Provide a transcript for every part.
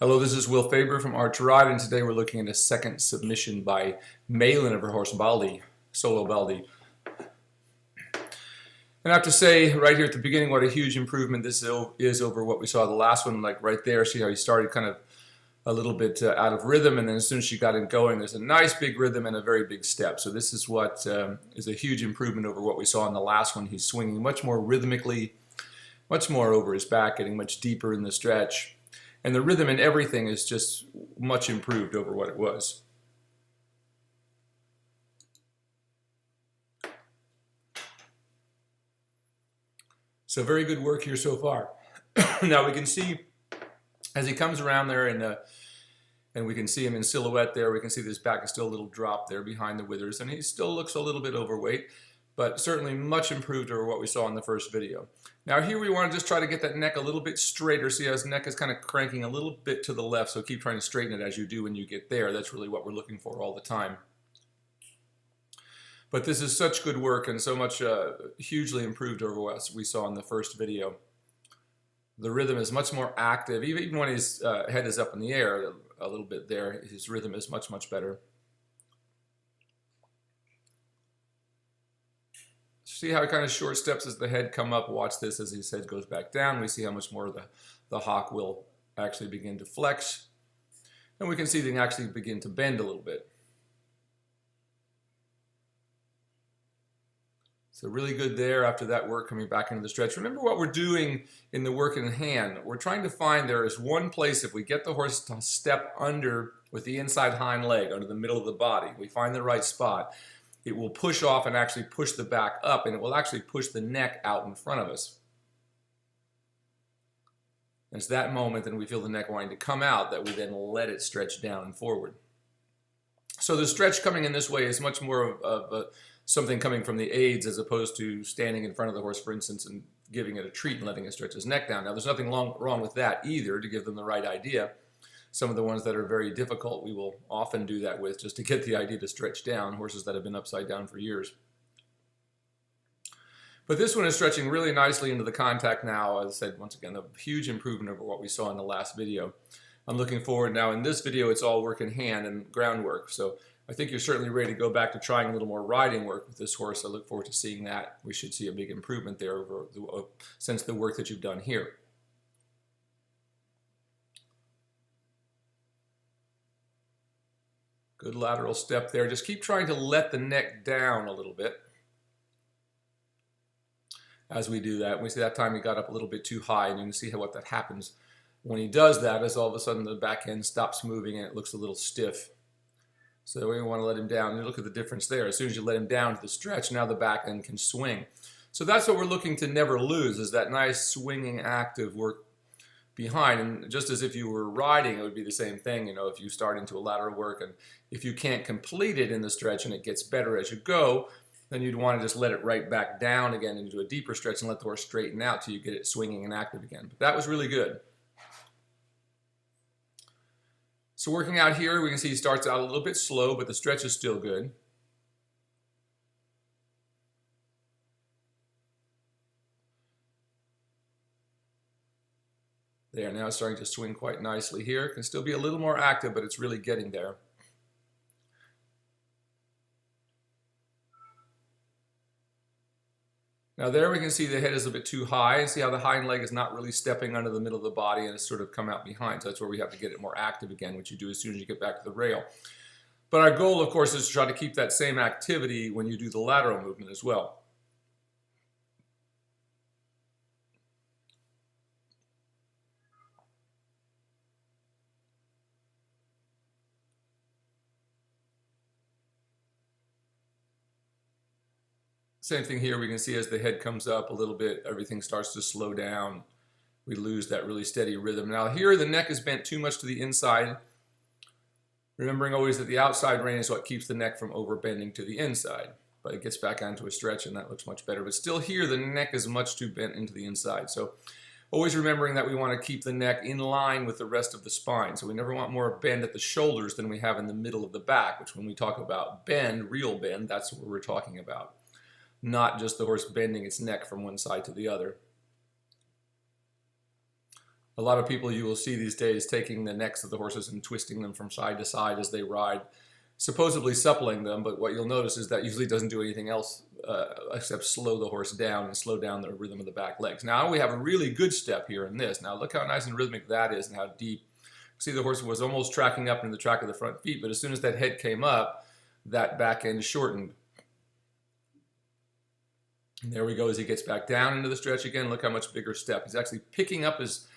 Hello, this is Will Faerber from Art to Ride, and today we're looking at a second submission by Malin of her horse Baldi, solo Baldi. And I have to say right here at the beginning what a huge improvement this is over what we saw the last one. Like right there, see how he started kind of a little bit out of rhythm, and then as soon as she got it going, there's a nice big rhythm and a very big step. So this is what is a huge improvement over what we saw in the last one. He's swinging much more rhythmically, much more over his back, getting much deeper in the stretch. And the rhythm and everything is just much improved over what it was. So very good work here so far. Now we can see as he comes around there and we can see him in silhouette there, we can see that his back is still a little dropped there behind the withers, and he still looks a little bit overweight, but certainly much improved over what we saw in the first video. Now here we want to just try to get that neck a little bit straighter. See how his neck is kind of cranking a little bit to the left, so keep trying to straighten it as you do when you get there. That's really what we're looking for all the time. But this is such good work and so much hugely improved over what we saw in the first video. The rhythm is much more active. Even when his head is up in the air a little bit there, his rhythm is much, much better. See how he kind of short steps as the head come up. Watch this as his head goes back down. We see how much more the hock will actually begin to flex. And we can see they actually begin to bend a little bit. So really good there after that work coming back into the stretch. Remember what we're doing in the work in hand. We're trying to find there is one place if we get the horse to step under with the inside hind leg under the middle of the body. We find the right spot. It will push off and actually push the back up, and it will actually push the neck out in front of us. And it's that moment that we feel the neck wanting to come out that we then let it stretch down and forward. So the stretch coming in this way is much more of something coming from the aids as opposed to standing in front of the horse, for instance, and giving it a treat and letting it stretch his neck down. Now, there's nothing wrong with that either to give them the right idea. Some of the ones that are very difficult, we will often do that with just to get the idea to stretch down, horses that have been upside down for years. But this one is stretching really nicely into the contact now. As I said, once again, a huge improvement over what we saw in the last video. I'm looking forward now. In this video, it's all work in hand and groundwork. So I think you're certainly ready to go back to trying a little more riding work with this horse. I look forward to seeing that. We should see a big improvement there over since the work that you've done here. Good lateral step there. Just keep trying to let the neck down a little bit as we do that. We see that time he got up a little bit too high, and you can see what that happens when he does that is all of a sudden the back end stops moving and it looks a little stiff. So we want to let him down. And look at the difference there. As soon as you let him down to the stretch, now the back end can swing. So that's what we're looking to never lose, is that nice swinging active work behind. And just as if you were riding, it would be the same thing. You know, if you start into a lateral work and if you can't complete it in the stretch and it gets better as you go, then you'd want to just let it right back down again into a deeper stretch and let the horse straighten out till you get it swinging and active again. But that was really good. So working out here, we can see he starts out a little bit slow, but the stretch is still good. There, now it's starting to swing quite nicely here. Can still be a little more active, but it's really getting there. Now there we can see the head is a bit too high, and see how the hind leg is not really stepping under the middle of the body and it's sort of come out behind. So that's where we have to get it more active again, which you do as soon as you get back to the rail. But our goal, of course, is to try to keep that same activity when you do the lateral movement as well. Same thing here, we can see as the head comes up a little bit, everything starts to slow down. We lose that really steady rhythm. Now here the neck is bent too much to the inside. Remembering always that the outside rein is what keeps the neck from overbending to the inside. But it gets back onto a stretch and that looks much better. But still here the neck is much too bent into the inside. So always remembering that we want to keep the neck in line with the rest of the spine. So we never want more bend at the shoulders than we have in the middle of the back, which when we talk about bend, real bend, that's what we're talking about. Not just the horse bending its neck from one side to the other. A lot of people you will see these days taking the necks of the horses and twisting them from side to side as they ride, supposedly suppling them, but what you'll notice is that usually doesn't do anything else except slow the horse down and slow down the rhythm of the back legs. Now we have a really good step here in this. Now look how nice and rhythmic that is and how deep. See, the horse was almost tracking up into the track of the front feet, but as soon as that head came up, that back end shortened. And there we go as he gets back down into the stretch again. Look how much bigger step. He's actually picking up his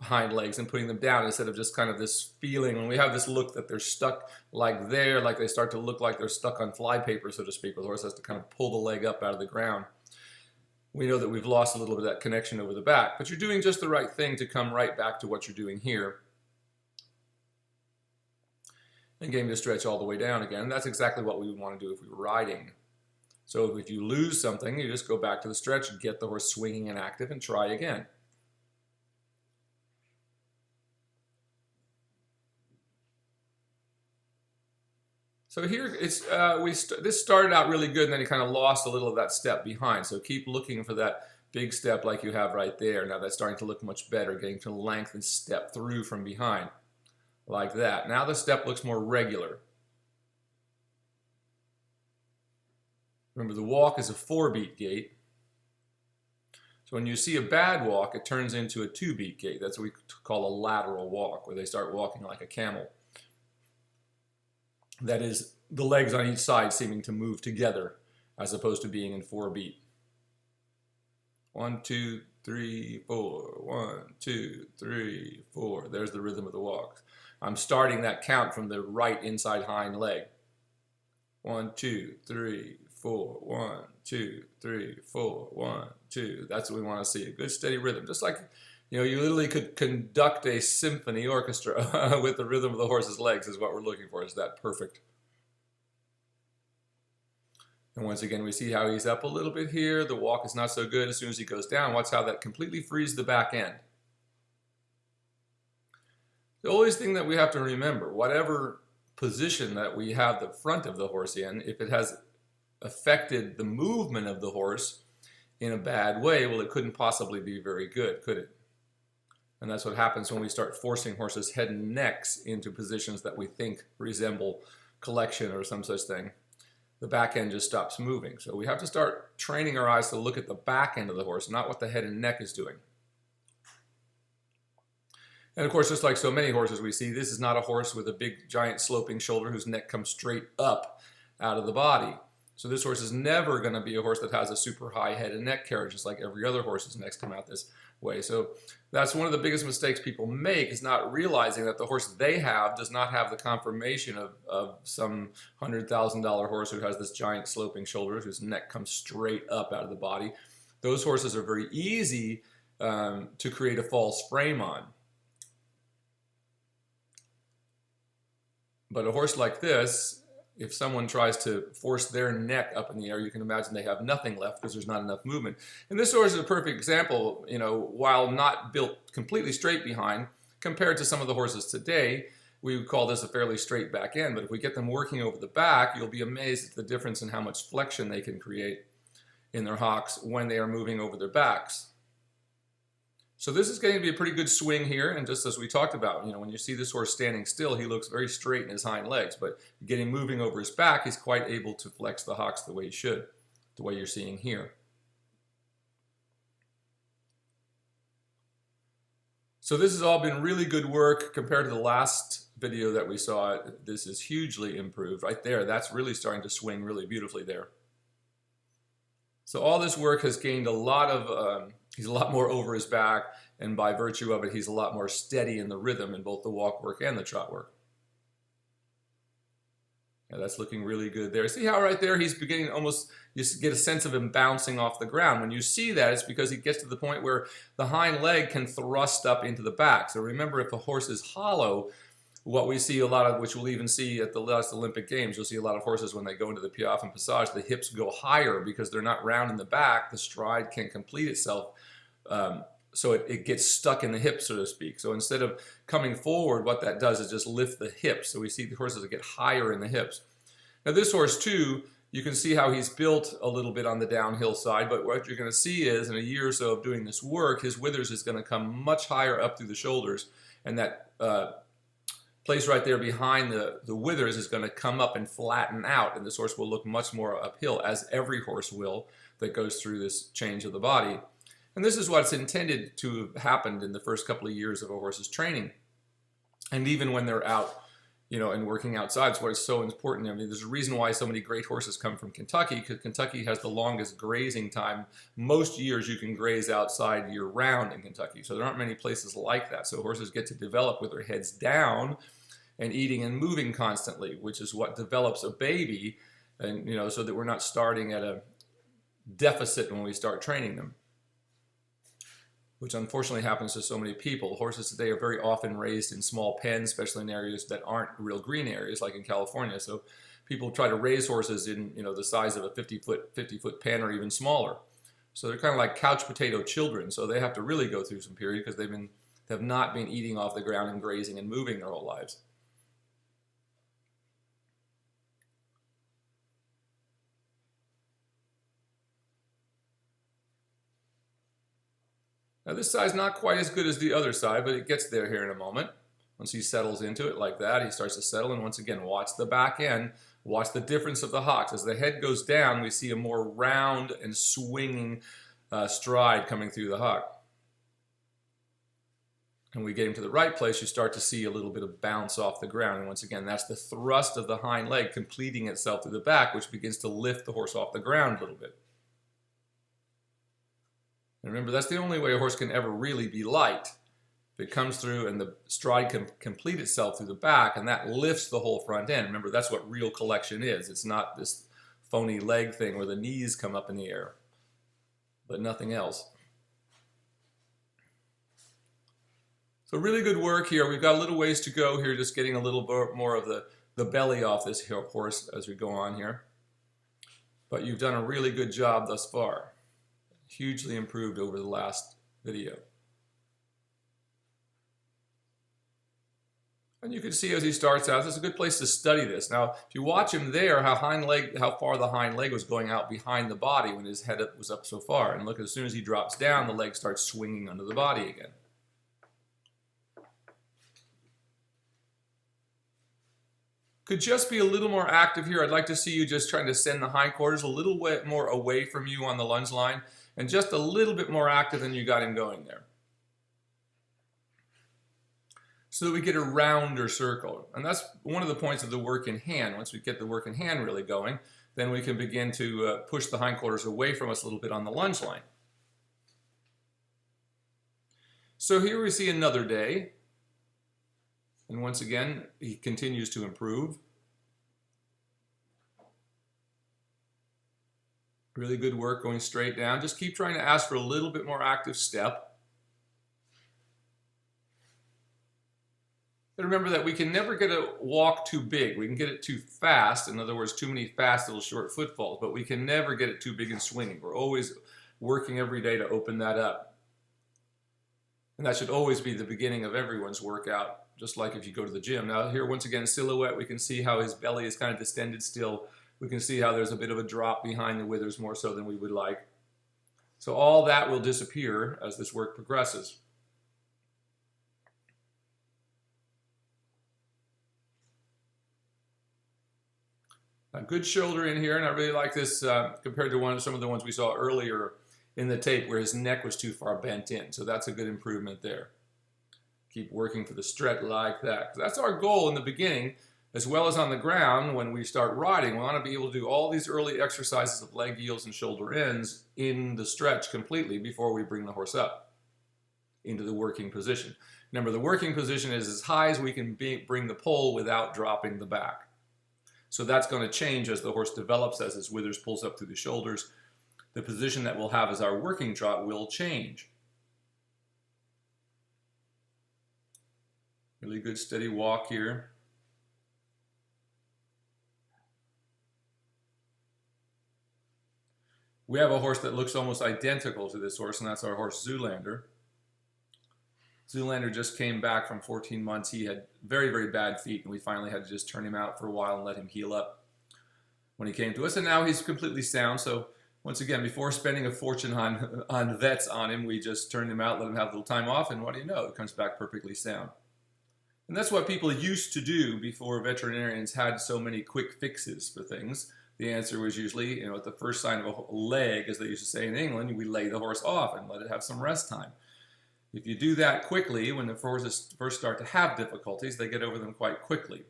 hind legs and putting them down instead of just kind of this feeling. When we have this look that they're stuck like there, like they start to look like they're stuck on flypaper, so to speak, where the horse has to kind of pull the leg up out of the ground. We know that we've lost a little bit of that connection over the back, but you're doing just the right thing to come right back to what you're doing here and getting to stretch all the way down again. And that's exactly what we would want to do if we were riding. So if you lose something, you just go back to the stretch and get the horse swinging and active and try again. So here, this started out really good, and then you kind of lost a little of that step behind. So keep looking for that big step like you have right there. Now that's starting to look much better, getting to lengthen step through from behind, like that. Now the step looks more regular. Remember, the walk is a 4-beat gait. So when you see a bad walk, it turns into a 2-beat gait. That's what we call a lateral walk, where they start walking like a camel. That is, the legs on each side seeming to move together as opposed to being in 4-beat. 1, 2, 3, 4. 1, 2, 3, 4. There's the rhythm of the walk. I'm starting that count from the right inside hind leg. 1, 2, 3, 4. 1, 2, 3, 4. 1, 2. That's what we want to see. A good steady rhythm. Just like, you literally could conduct a symphony orchestra with the rhythm of the horse's legs is what we're looking for. Is that perfect? And once again, we see how he's up a little bit here. The walk is not so good. As soon as he goes down, watch how that completely frees the back end. The only thing that we have to remember, whatever position that we have the front of the horse in, if it has affected the movement of the horse in a bad way, well, it couldn't possibly be very good, could it? And that's what happens when we start forcing horses' head and necks into positions that we think resemble collection or some such thing. The back end just stops moving. So we have to start training our eyes to look at the back end of the horse, not what the head and neck is doing. And of course, just like so many horses we see, this is not a horse with a big, giant, sloping shoulder whose neck comes straight up out of the body. So this horse is never going to be a horse that has a super high head and neck carriage, just like every other horse's necks come out this way. So that's one of the biggest mistakes people make, is not realizing that the horse they have does not have the conformation of some $100,000 horse who has this giant sloping shoulder, whose neck comes straight up out of the body. Those horses are very easy to create a false frame on. But a horse like this, if someone tries to force their neck up in the air, you can imagine they have nothing left because there's not enough movement. And this horse is a perfect example, while not built completely straight behind, compared to some of the horses today, we would call this a fairly straight back end. But if we get them working over the back, you'll be amazed at the difference in how much flexion they can create in their hocks when they are moving over their backs. So this is going to be a pretty good swing here, and just as we talked about, when you see this horse standing still, he looks very straight in his hind legs, but getting moving over his back, he's quite able to flex the hocks the way he should, the way you're seeing here. So this has all been really good work compared to the last video that we saw. This is hugely improved right there. That's really starting to swing really beautifully there. So all this work has gained a lot of, he's a lot more over his back, and by virtue of it, he's a lot more steady in the rhythm in both the walk work and the trot work. Yeah, that's looking really good there. See how right there he's beginning almost, you get a sense of him bouncing off the ground. When you see that, it's because he gets to the point where the hind leg can thrust up into the back. So remember, if a horse is hollow, what we see a lot of, which we'll even see at the last Olympic Games, you'll see a lot of horses when they go into the piaffe and passage, the hips go higher because they're not round in the back. The stride can complete itself, so it gets stuck in the hips, so to speak. So instead of coming forward, what that does is just lift the hips. So we see the horses that get higher in the hips. Now this horse too You can see how he's built a little bit on the downhill side, but what you're going to see is in a year or so of doing this work, his withers is going to come much higher up through the shoulders, and that place right there behind the withers is going to come up and flatten out, and this horse will look much more uphill, as every horse will that goes through this change of the body. And this is what's intended to have happened in the first couple of years of a horse's training. And even when they're out, and working outside, it's why it's so important. I mean, there's a reason why so many great horses come from Kentucky, because Kentucky has the longest grazing time. Most years you can graze outside year-round in Kentucky, so there aren't many places like that. So horses get to develop with their heads down and eating and moving constantly, which is what develops a baby, and so that we're not starting at a deficit when we start training them, which unfortunately happens to so many people. Horses today are very often raised in small pens, especially in areas that aren't real green areas, like in California. So people try to raise horses in the size of a 50-foot pen or even smaller. So they're kind of like couch potato children. So they have to really go through some period because they have not been eating off the ground and grazing and moving their whole lives. Now this side's not quite as good as the other side, but it gets there here in a moment. Once he settles into it like that, he starts to settle, and once again, watch the back end, watch the difference of the hocks. As the head goes down, we see a more round and swinging stride coming through the hock. And we get him to the right place, you start to see a little bit of bounce off the ground. And once again, that's the thrust of the hind leg completing itself through the back, which begins to lift the horse off the ground a little bit. And remember, that's the only way a horse can ever really be light. If it comes through and the stride can complete itself through the back, and that lifts the whole front end. Remember, that's what real collection is. It's not this phony leg thing where the knees come up in the air, but nothing else. So really good work here. We've got a little ways to go here, just getting a little bit more of the belly off this horse as we go on here. But you've done a really good job thus far. Hugely improved over the last video. And you can see as he starts out, this is a good place to study this. Now, if you watch him there, how far the hind leg was going out behind the body when his head was up so far. And look, as soon as he drops down, the leg starts swinging under the body again. Could just be a little more active here. I'd like to see you just trying to send the hindquarters a little bit more away from you on the lunge line, and just a little bit more active than you got him going there. So that we get a rounder circle. And that's one of the points of the work in hand. Once we get the work in hand really going, then we can begin to push the hindquarters away from us a little bit on the lunge line. So here we see another day. And once again, he continues to improve. Really good work going straight down. Just keep trying to ask for a little bit more active step. And remember that we can never get a walk too big. We can get it too fast. In other words, too many fast little short footfalls, but we can never get it too big and swinging. We're always working every day to open that up. And that should always be the beginning of everyone's workout, just like if you go to the gym. Now here, once again, silhouette, we can see how his belly is kind of distended still. We can see how there's a bit of a drop behind the withers, more so than we would like. So all that will disappear as this work progresses. A good shoulder in here, and I really like this compared to some of the ones we saw earlier in the tape where his neck was too far bent in. So that's a good improvement there. Keep working for the stretch like that. That's our goal in the beginning, as well as on the ground. When we start riding, we want to be able to do all these early exercises of leg yields and shoulder ends in the stretch completely before we bring the horse up into the working position. Remember, the working position is as high as we can bring the pole without dropping the back. So that's going to change as the horse develops, as his withers pulls up through the shoulders. The position that we'll have as our working trot will change. Really good steady walk here. We have a horse that looks almost identical to this horse, and that's our horse Zoolander. Zoolander just came back from 14 months. He had very, very bad feet, and we finally had to just turn him out for a while and let him heal up. when he came to us, and now he's completely sound. So once again, before spending a fortune on vets on him, we just turned him out, let him have a little time off, and what do you know? It comes back perfectly sound. And that's what people used to do before veterinarians had so many quick fixes for things. The answer was usually, at the first sign of a leg, as they used to say in England, we lay the horse off and let it have some rest time. If you do that quickly, when the horses first start to have difficulties, they get over them quite quickly.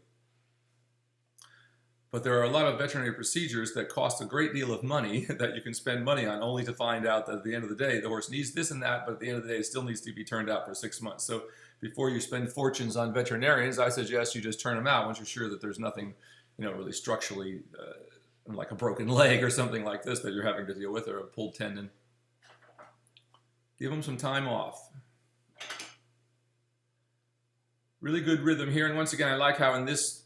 But there are a lot of veterinary procedures that cost a great deal of money that you can spend money on, only to find out that at the end of the day, the horse needs this and that, but at the end of the day, it still needs to be turned out for 6 months. So before you spend fortunes on veterinarians, I suggest you just turn them out once you're sure that there's nothing, really structurally, like a broken leg or something like this that you're having to deal with, or a pulled tendon. Give them some time off. Really good rhythm here, and once again, I like how in this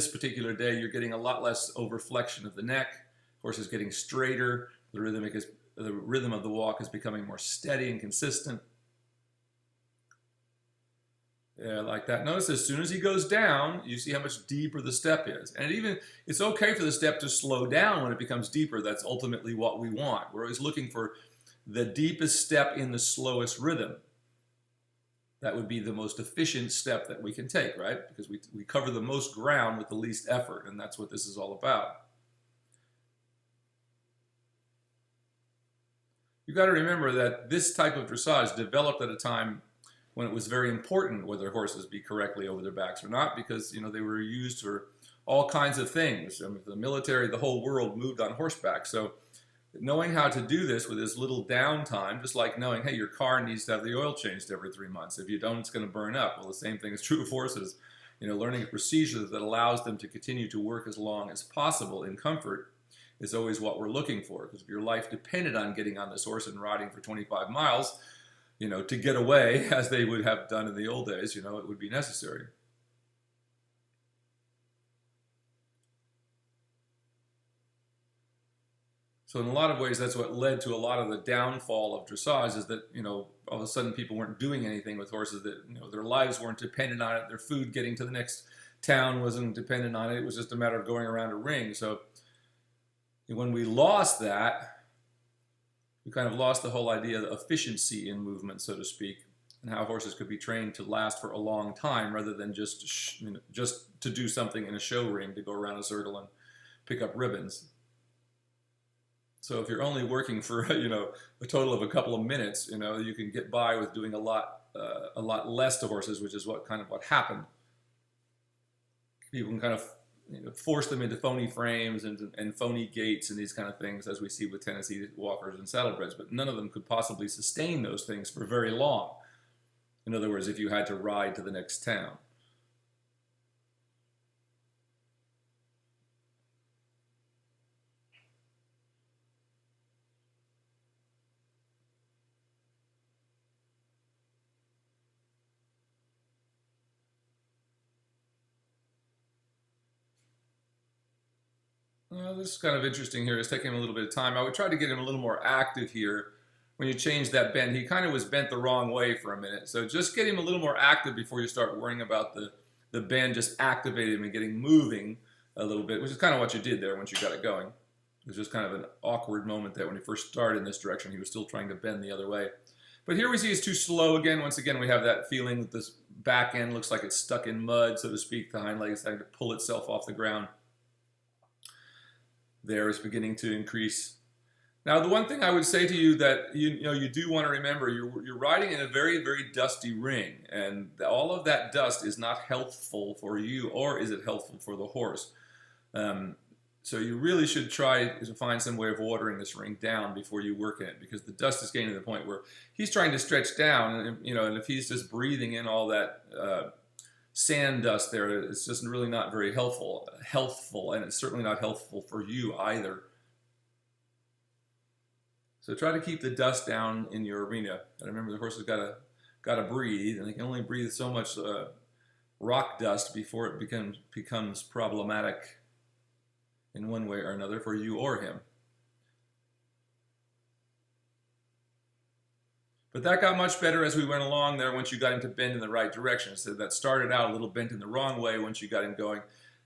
particular day you're getting a lot less overflexion of the neck. Horse is getting straighter. The rhythm of the walk is becoming more steady and consistent. Yeah, like that. Notice as soon as he goes down, you see how much deeper the step is, and it's okay for the step to slow down when it becomes deeper. That's ultimately what we want. We're always looking for the deepest step in the slowest rhythm. That would be the most efficient step that we can take, right? Because we cover the most ground with the least effort, and that's what this is all about. You've got to remember that this type of dressage developed at a time when it was very important whether horses be correctly over their backs or not, because they were used for all kinds of things. I mean, for the military, the whole world moved on horseback. So knowing how to do this with as little downtime, just like knowing, hey, your car needs to have the oil changed every 3 months. If you don't, it's going to burn up. Well, the same thing is true of horses. Learning a procedure that allows them to continue to work as long as possible in comfort is always what we're looking for. Because if your life depended on getting on this horse and riding for 25 miles, to get away, as they would have done in the old days, it would be necessary. So in a lot of ways, that's what led to a lot of the downfall of dressage, is that, all of a sudden people weren't doing anything with horses, that, their lives weren't dependent on it. Their food getting to the next town wasn't dependent on it. It was just a matter of going around a ring. So when we lost that, we kind of lost the whole idea of efficiency in movement, so to speak, and how horses could be trained to last for a long time rather than just to do something in a show ring, to go around a circle and pick up ribbons. So if you're only working for a total of a couple of minutes, you can get by with doing a lot less to horses, which is what happened. People can kind of force them into phony frames and phony gaits and these kind of things, as we see with Tennessee walkers and saddlebreds, but none of them could possibly sustain those things for very long. In other words, if you had to ride to the next town. Well, this is kind of interesting here. It's taking him a little bit of time. I would try to get him a little more active here. When you change that bend, he kind of was bent the wrong way for a minute. So just get him a little more active before you start worrying about the bend. Just activate him and getting moving a little bit, which is kind of what you did there once you got it going. It was just kind of an awkward moment there when he first started in this direction. He was still trying to bend the other way. But here we see it's too slow again. Once again, we have that feeling that this back end looks like it's stuck in mud, so to speak. The hind leg is starting to pull itself off the ground. There is beginning to increase. Now, the one thing I would say to you that you do want to remember, you're riding in a very, very dusty ring, and all of that dust is not healthful for you, or is it helpful for the horse? So you really should try to find some way of watering this ring down before you work in it, because the dust is getting to the point where he's trying to stretch down, and and if he's just breathing in all that sand dust there, it's just really not very healthful, and it's certainly not healthful for you either. So try to keep the dust down in your arena. And remember, the horse has got to breathe, and they can only breathe so much rock dust before it becomes problematic in one way or another for you or him. But that got much better as we went along there once you got him to bend in the right direction. So that started out a little bent in the wrong way once you got him going.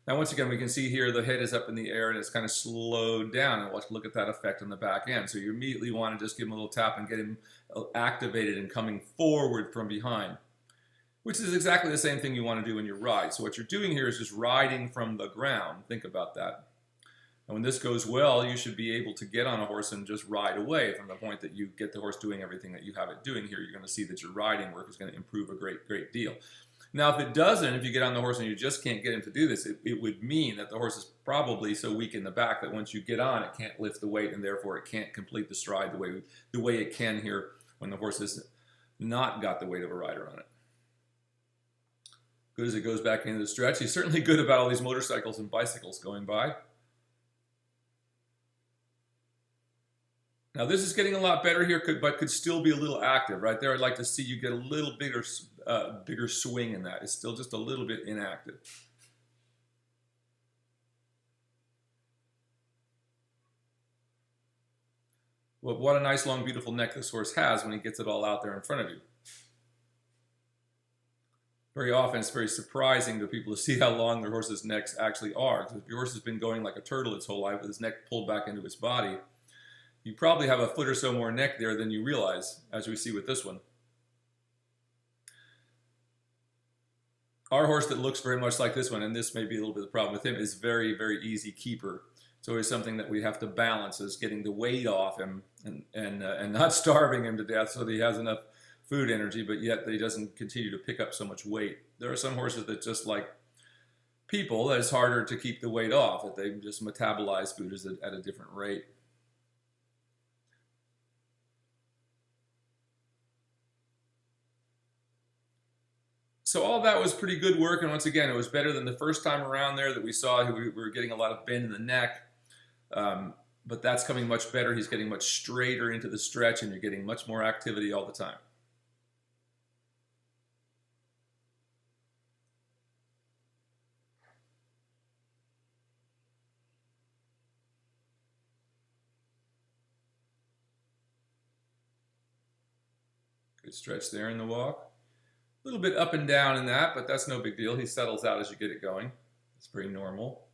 Now, once again, we can see here the head is up in the air and it's kind of slowed down. And let's look at that effect on the back end. So you immediately want to just give him a little tap and get him activated and coming forward from behind, which is exactly the same thing you want to do when you ride. So what you're doing here is just riding from the ground. Think about that. And when this goes well, you should be able to get on a horse and just ride away from the point that you get the horse doing everything that you have it doing here. You're going to see that your riding work is going to improve a great deal. Now, if it doesn't, if you get on the horse and you just can't get him to do this, it would mean that the horse is probably so weak in the back that once you get on, it can't lift the weight, and therefore it can't complete the stride the way it can here when the horse has not got the weight of a rider on it. Good as it goes back into the stretch. He's certainly good about all these motorcycles and bicycles going by. Now this is getting a lot better here, but could still be a little active. Right there, I'd like to see you get a little bigger swing in that. It's still just a little bit inactive. Well, what a nice, long, beautiful neck this horse has when he gets it all out there in front of you. Very often it's very surprising to people to see how long their horses' necks actually are. Because if your horse has been going like a turtle its whole life with his neck pulled back into its body, you probably have a foot or so more neck there than you realize, as we see with this one. Our horse that looks very much like this one, and this may be a little bit of the problem with him, is very easy keeper. It's always something that we have to balance, is getting the weight off him and not starving him to death so that he has enough food energy, but yet that he doesn't continue to pick up so much weight. There are some horses that, just like people, that it's harder to keep the weight off, that they just metabolize food at a different rate. So all that was pretty good work, and once again, it was better than the first time around there that we saw. We were getting a lot of bend in the neck, but that's coming much better. He's getting much straighter into the stretch, and you're getting much more activity all the time. Good stretch there in the walk. A little bit up and down in that, but that's no big deal. He settles out as you get it going. It's pretty normal.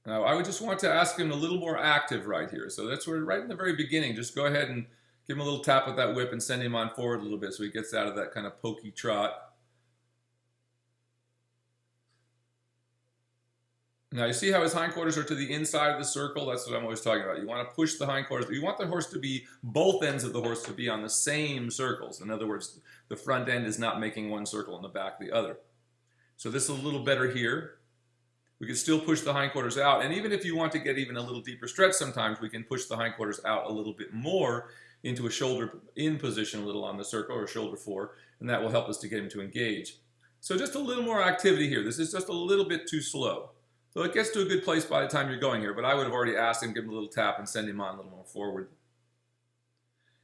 Now, I would just want to ask him a little more active right here. So that's where, right in the very beginning, just go ahead and give him a little tap with that whip and send him on forward a little bit so he gets out of that kind of pokey trot. Now, you see how his hindquarters are to the inside of the circle? That's what I'm always talking about. You want to push the hindquarters. You want the horse to be, both ends of the horse to be on the same circles. In other words, the front end is not making one circle and the back the other. So this is a little better here. We can still push the hindquarters out. And even if you want to get even a little deeper stretch sometimes, we can push the hindquarters out a little bit more into a shoulder in position a little on the circle, or shoulder 4, and that will help us to get him to engage. So just a little more activity here. This is just a little bit too slow. So it gets to a good place by the time you're going here, but I would have already asked him, give him a little tap and send him on a little more forward.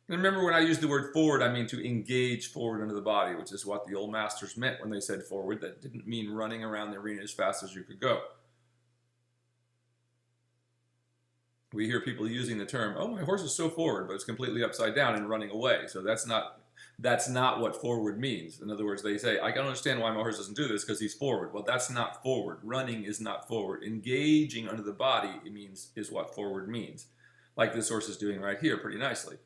And remember, when I use the word forward, I mean to engage forward into the body, which is what the old masters meant when they said forward. That didn't mean running around the arena as fast as you could go. We hear people using the term, oh, my horse is so forward, but it's completely upside down and running away. So that's not what forward means. In other words, they say, I can understand why my horse doesn't do this because he's forward. Well, that's not forward. Running is not forward. Engaging under the body is what forward means. Like this horse is doing right here pretty nicely.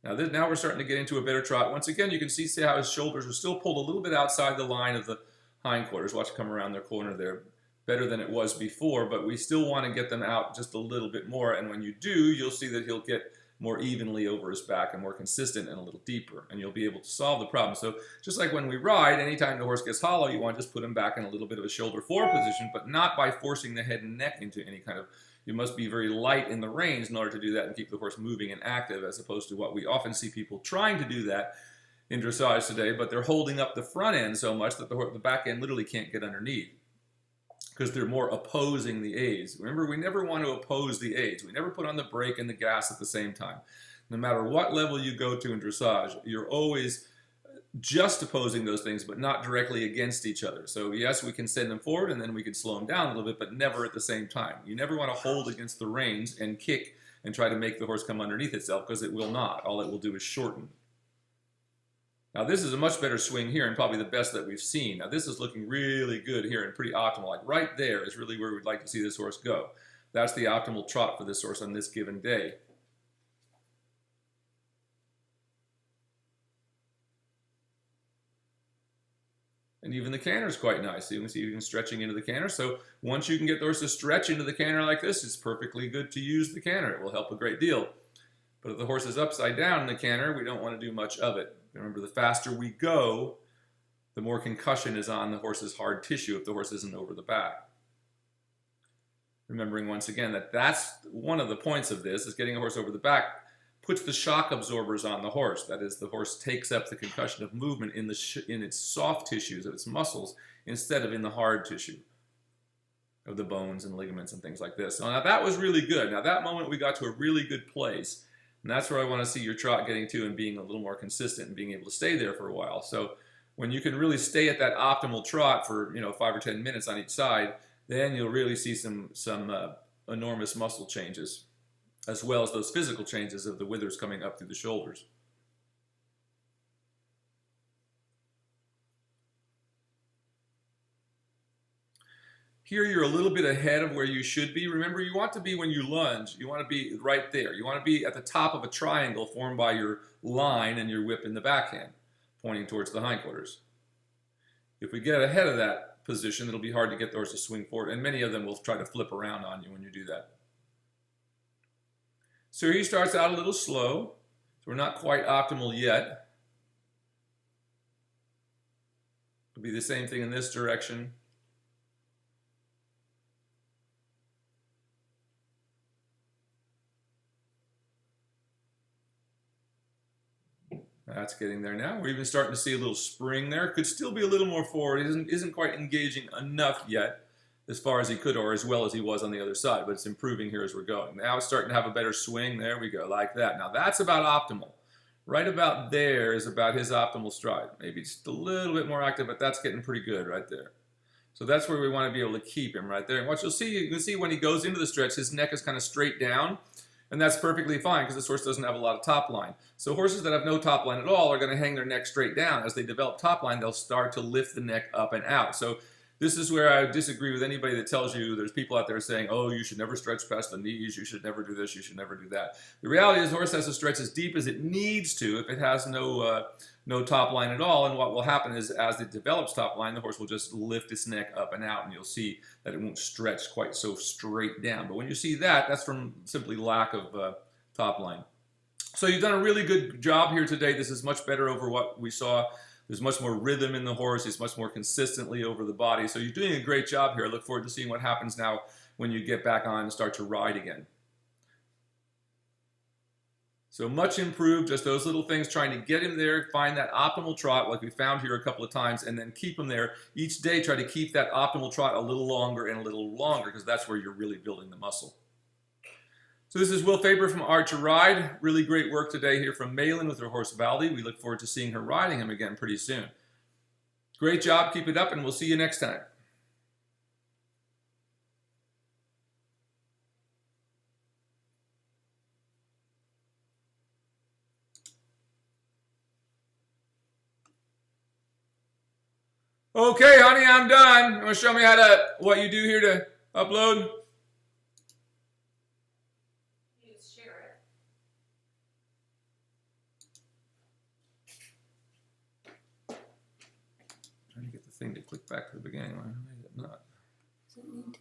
Now we're starting to get into a better trot. Once again, you can see how his shoulders are still pulled a little bit outside the line of the hindquarters. Watch it come around their corner there. Better than it was before, but we still want to get them out just a little bit more. And when you do, you'll see that he'll get more evenly over his back and more consistent and a little deeper, and you'll be able to solve the problem. So just like when we ride, anytime the horse gets hollow, you want to just put him back in a little bit of a shoulder 4 position, but not by forcing the head and neck into any kind of, you must be very light in the reins in order to do that and keep the horse moving and active, as opposed to what we often see people trying to do that in dressage today, but they're holding up the front end so much that the back end literally can't get underneath, because they're more opposing the aids. Remember, we never want to oppose the aids. We never put on the brake and the gas at the same time. No matter what level you go to in dressage, you're always just opposing those things, but not directly against each other. So yes, we can send them forward and then we can slow them down a little bit, but never at the same time. You never want to hold against the reins and kick and try to make the horse come underneath itself, because it will not. All it will do is shorten. Now this is a much better swing here and probably the best that we've seen. Now this is looking really good here and pretty optimal. Like right there is really where we'd like to see this horse go. That's the optimal trot for this horse on this given day. And even the canter is quite nice. You can see you can stretching into the canter. So once you can get the horse to stretch into the canter like this, it's perfectly good to use the canter. It will help a great deal. But if the horse is upside down in the canter, we don't want to do much of it. Remember, the faster we go, the more concussion is on the horse's hard tissue if the horse isn't over the back. Remembering once again that that's one of the points of this, is getting a horse over the back puts the shock absorbers on the horse. That is, the horse takes up the concussion of movement in its soft tissues of its muscles instead of in the hard tissue of the bones and ligaments and things like this. So now that was really good. Now that moment we got to a really good place. And that's where I want to see your trot getting to and being a little more consistent and being able to stay there for a while. So when you can really stay at that optimal trot for 5 or 10 minutes on each side, then you'll really see some enormous muscle changes, as well as those physical changes of the withers coming up through the shoulders. Here you're a little bit ahead of where you should be. Remember, you want to be, when you lunge, you want to be right there. You want to be at the top of a triangle formed by your line and your whip in the backhand, pointing towards the hindquarters. If we get ahead of that position, it'll be hard to get the horse to swing forward, and many of them will try to flip around on you when you do that. So he starts out a little slow, so we're not quite optimal yet. It'll be the same thing in this direction. That's getting there now. We're even starting to see a little spring there. Could still be a little more forward. He isn't quite engaging enough yet as far as he could or as well as he was on the other side, but it's improving here as we're going. Now it's starting to have a better swing. There we go, like that. Now that's about optimal. Right about there is about his optimal stride. Maybe just a little bit more active, but that's getting pretty good right there. So that's where we want to be able to keep him right there. And what you can see when he goes into the stretch, his neck is kind of straight down. And that's perfectly fine because this horse doesn't have a lot of top line. So horses that have no top line at all are going to hang their neck straight down. As they develop top line, they'll start to lift the neck up and out. So this is where I disagree with anybody that tells you there's people out there saying, oh, you should never stretch past the knees, you should never do this, you should never do that. The reality is the horse has to stretch as deep as it needs to if it has no top line at all. And what will happen is as it develops top line, the horse will just lift its neck up and out, and you'll see that it won't stretch quite so straight down. But when you see that, that's from simply lack of top line. So you've done a really good job here today. This is much better over what we saw. There's much more rhythm in the horse. It's much more consistently over the body. So you're doing a great job here. I look forward to seeing what happens now when you get back on and start to ride again. So much improved, just those little things, trying to get him there, find that optimal trot like we found here a couple of times, and then keep him there. Each day try to keep that optimal trot a little longer and a little longer because that's where you're really building the muscle. So this is Will Faerber from Art to Ride. Really great work today here from Malin with her horse Baldi. We look forward to seeing her riding him again pretty soon. Great job, keep it up, and we'll see you next time. Okay, honey, I'm done. You want to show me what you do here to upload? Trying to get the thing to click back to the beginning. Why is it not? Does it need to